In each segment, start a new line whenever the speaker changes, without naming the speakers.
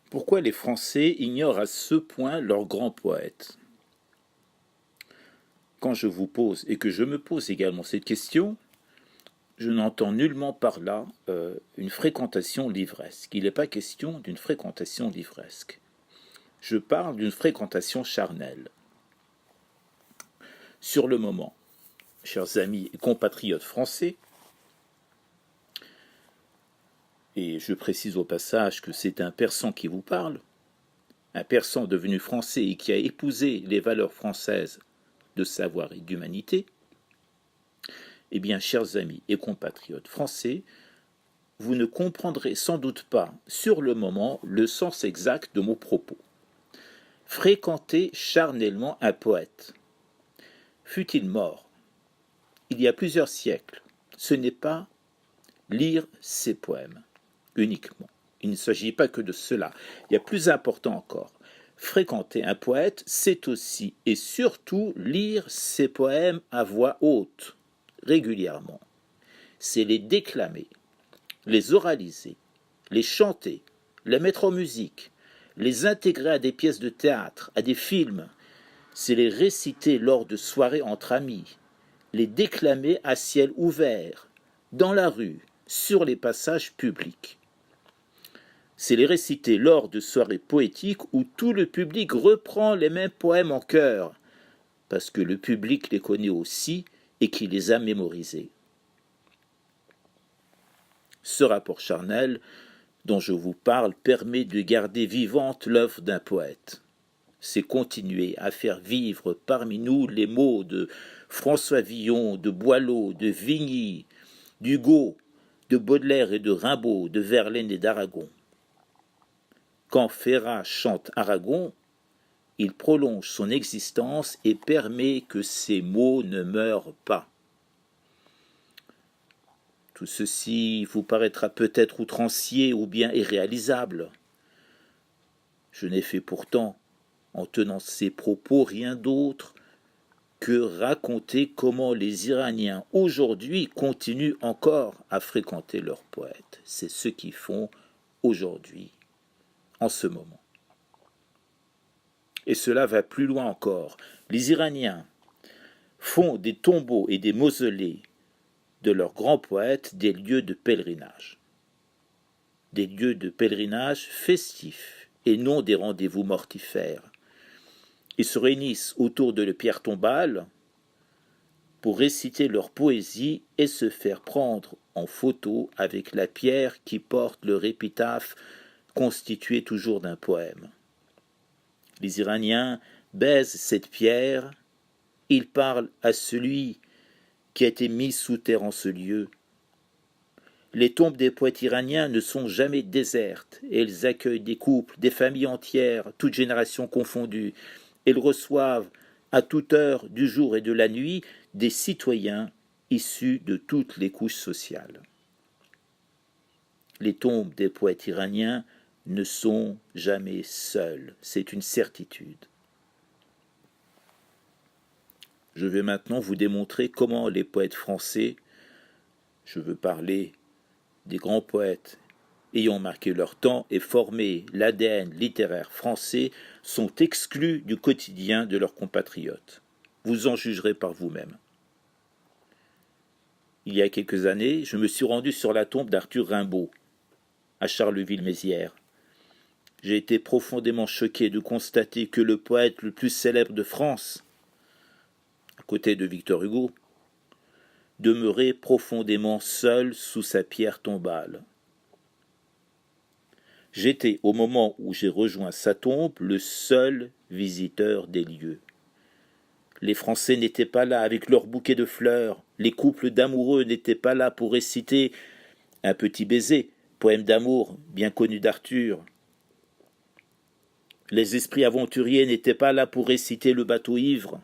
Pourquoi les Français ignorent à ce point leurs grands poètes? Quand je vous pose, et que je me pose également cette question, je n'entends nullement par là une fréquentation livresque. Il n'est pas question d'une fréquentation livresque. Je parle d'une fréquentation charnelle. Sur le moment, chers amis et compatriotes français, et je précise au passage que c'est un Persan qui vous parle, un Persan devenu français et qui a épousé les valeurs françaises de savoir et d'humanité, eh bien, chers amis et compatriotes français, vous ne comprendrez sans doute pas sur le moment le sens exact de mon propos. Fréquenter charnellement un poète, fût-il mort, il y a plusieurs siècles, ce n'est pas lire ses poèmes uniquement. Il ne s'agit pas que de cela. Il y a plus important encore. Fréquenter un poète, c'est aussi et surtout lire ses poèmes à voix haute, régulièrement. C'est les déclamer, les oraliser, les chanter, les mettre en musique, les intégrer à des pièces de théâtre, à des films. C'est les réciter lors de soirées entre amis, les déclamer à ciel ouvert, dans la rue, sur les passages publics. C'est les réciter lors de soirées poétiques où tout le public reprend les mêmes poèmes en chœur, parce que le public les connaît aussi et qui les a mémorisés. Ce rapport charnel dont je vous parle permet de garder vivante l'œuvre d'un poète. C'est continuer à faire vivre parmi nous les mots de François Villon, de Boileau, de Vigny, d'Hugo, de Baudelaire et de Rimbaud, de Verlaine et d'Aragon. Quand Ferrat chante Aragon, il prolonge son existence et permet que ces mots ne meurent pas. Tout ceci vous paraîtra peut-être outrancier ou bien irréalisable. Je n'ai fait pourtant, en tenant ces propos, rien d'autre que raconter comment les Iraniens aujourd'hui continuent encore à fréquenter leurs poètes. C'est ce qu'ils font aujourd'hui, en ce moment. Et cela va plus loin encore. Les Iraniens font des tombeaux et des mausolées de leurs grands poètes des lieux de pèlerinage. Des lieux de pèlerinage festifs et non des rendez-vous mortifères. Ils se réunissent autour de la pierre tombale pour réciter leur poésie et se faire prendre en photo avec la pierre qui porte leur épitaphe constituée toujours d'un poème. Les Iraniens baisent cette pierre, ils parlent à celui qui a été mis sous terre en ce lieu. Les tombes des poètes iraniens ne sont jamais désertes, elles accueillent des couples, des familles entières, toutes générations confondues. Elles reçoivent à toute heure du jour et de la nuit des citoyens issus de toutes les couches sociales. Les tombes des poètes iraniens ne sont jamais seules, c'est une certitude. Je vais maintenant vous démontrer comment les poètes français, je veux parler des grands poètes ayant marqué leur temps et formé l'ADN littéraire français, sont exclus du quotidien de leurs compatriotes. Vous en jugerez par vous-même. Il y a quelques années, je me suis rendu sur la tombe d'Arthur Rimbaud, à Charleville-Mézières. J'ai été profondément choqué de constater que le poète le plus célèbre de France, à côté de Victor Hugo, demeurait profondément seul sous sa pierre tombale. J'étais, au moment où j'ai rejoint sa tombe, le seul visiteur des lieux. Les Français n'étaient pas là avec leurs bouquets de fleurs, les couples d'amoureux n'étaient pas là pour réciter un petit baiser, poème d'amour bien connu d'Arthur. Les esprits aventuriers n'étaient pas là pour réciter le bateau ivre.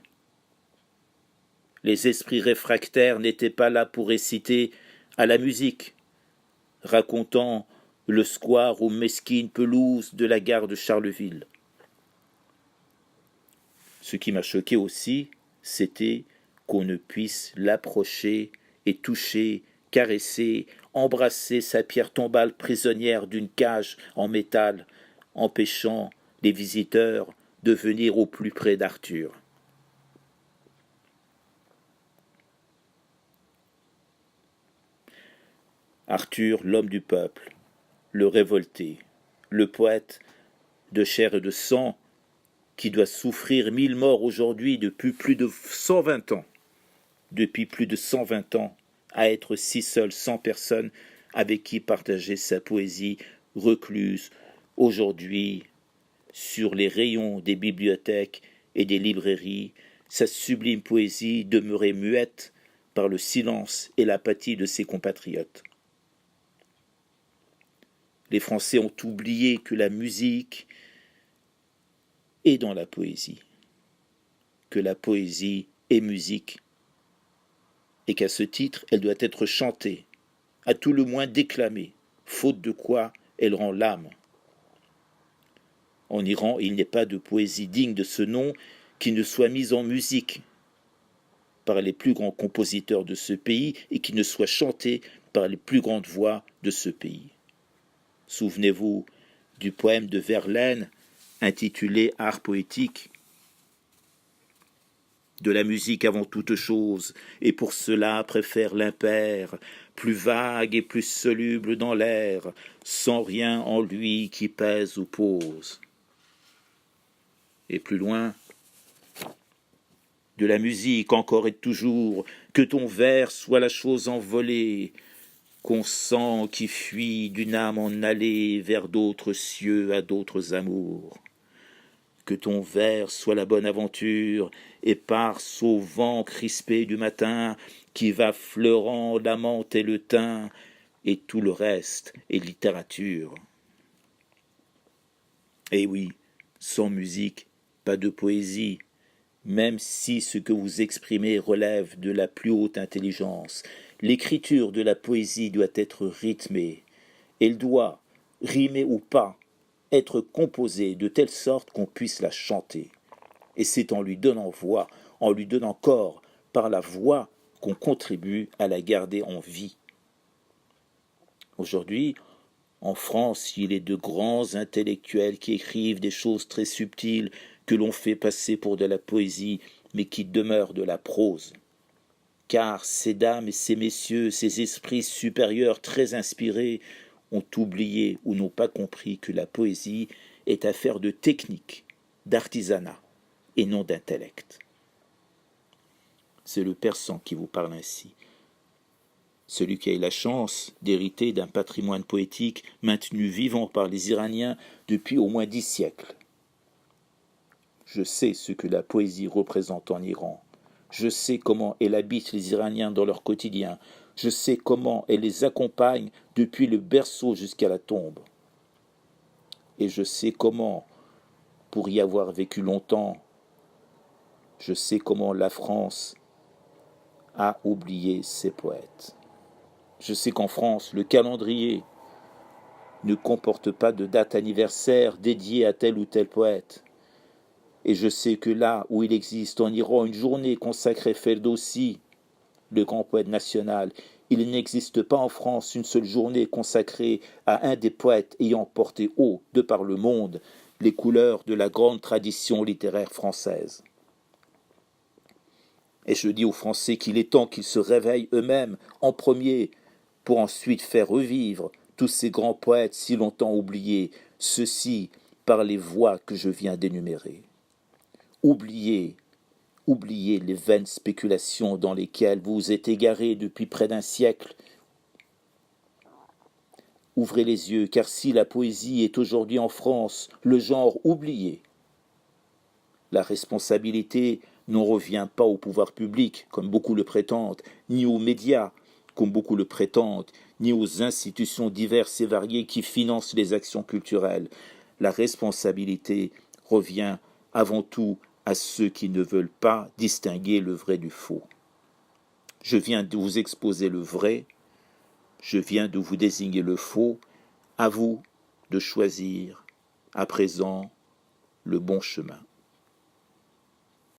Les esprits réfractaires n'étaient pas là pour réciter à la musique, racontant le square aux mesquines pelouses de la gare de Charleville. Ce qui m'a choqué aussi, c'était qu'on ne puisse l'approcher et toucher, caresser, embrasser sa pierre tombale prisonnière d'une cage en métal, empêchant les visiteurs de venir au plus près d'Arthur. Arthur, l'homme du peuple, le révolté, le poète de chair et de sang, qui doit souffrir 1000 morts aujourd'hui depuis plus de 120 ans, à être si seul, sans personne avec qui partager sa poésie recluse, aujourd'hui, sur les rayons des bibliothèques et des librairies, sa sublime poésie demeurée muette par le silence et l'apathie de ses compatriotes. Les Français ont oublié que la musique est dans la poésie, que la poésie est musique, et qu'à ce titre, elle doit être chantée, à tout le moins déclamée, faute de quoi elle rend l'âme. En Iran, il n'est pas de poésie digne de ce nom qui ne soit mise en musique par les plus grands compositeurs de ce pays et qui ne soit chantée par les plus grandes voix de ce pays. Souvenez-vous du poème de Verlaine intitulé Art poétique. De la musique avant toute chose, et pour cela préfère l'impair, plus vague et plus soluble dans l'air, sans rien en lui qui pèse ou pose. Et plus loin, de la musique encore et toujours, que ton vers soit la chose envolée, qu'on sent qui fuit d'une âme en allée vers d'autres cieux à d'autres amours. Que ton vers soit la bonne aventure, éparse au vent crispé du matin, qui va fleurant la menthe et le thym, et tout le reste est littérature. Eh oui, sans musique, pas de poésie, même si ce que vous exprimez relève de la plus haute intelligence. L'écriture de la poésie doit être rythmée. Elle doit, rimer ou pas, être composée de telle sorte qu'on puisse la chanter. Et c'est en lui donnant voix, en lui donnant corps, par la voix, qu'on contribue à la garder en vie. Aujourd'hui, en France, il est de grands intellectuels qui écrivent des choses très subtiles que l'on fait passer pour de la poésie, mais qui demeurent de la prose. Car ces dames et ces messieurs, ces esprits supérieurs très inspirés, ont oublié ou n'ont pas compris que la poésie est affaire de technique, d'artisanat, et non d'intellect. C'est le Persan qui vous parle ainsi. Celui qui a eu la chance d'hériter d'un patrimoine poétique maintenu vivant par les Iraniens depuis au moins 10 siècles. Je sais ce que la poésie représente en Iran. Je sais comment elle habite les Iraniens dans leur quotidien. Je sais comment elle les accompagne depuis le berceau jusqu'à la tombe. Et je sais comment, pour y avoir vécu longtemps, je sais comment la France a oublié ses poètes. Je sais qu'en France, le calendrier ne comporte pas de date anniversaire dédiée à tel ou tel poète. Et je sais que là où il existe en Iran une journée consacrée Ferdowsi, le grand poète national, il n'existe pas en France une seule journée consacrée à un des poètes ayant porté haut, de par le monde, les couleurs de la grande tradition littéraire française. Et je dis aux Français qu'il est temps qu'ils se réveillent eux-mêmes en premier, pour ensuite faire revivre tous ces grands poètes si longtemps oubliés, ceux-ci par les voix que je viens d'énumérer. Oubliez les vaines spéculations dans lesquelles vous vous êtes égarés depuis près d'un siècle. Ouvrez les yeux, car si la poésie est aujourd'hui en France le genre oublié, la responsabilité n'en revient pas au pouvoir public, comme beaucoup le prétendent, ni aux médias, comme beaucoup le prétendent, ni aux institutions diverses et variées qui financent les actions culturelles. La responsabilité revient avant tout à ceux qui ne veulent pas distinguer le vrai du faux. Je viens de vous exposer le vrai, je viens de vous désigner le faux, à vous de choisir à présent le bon chemin.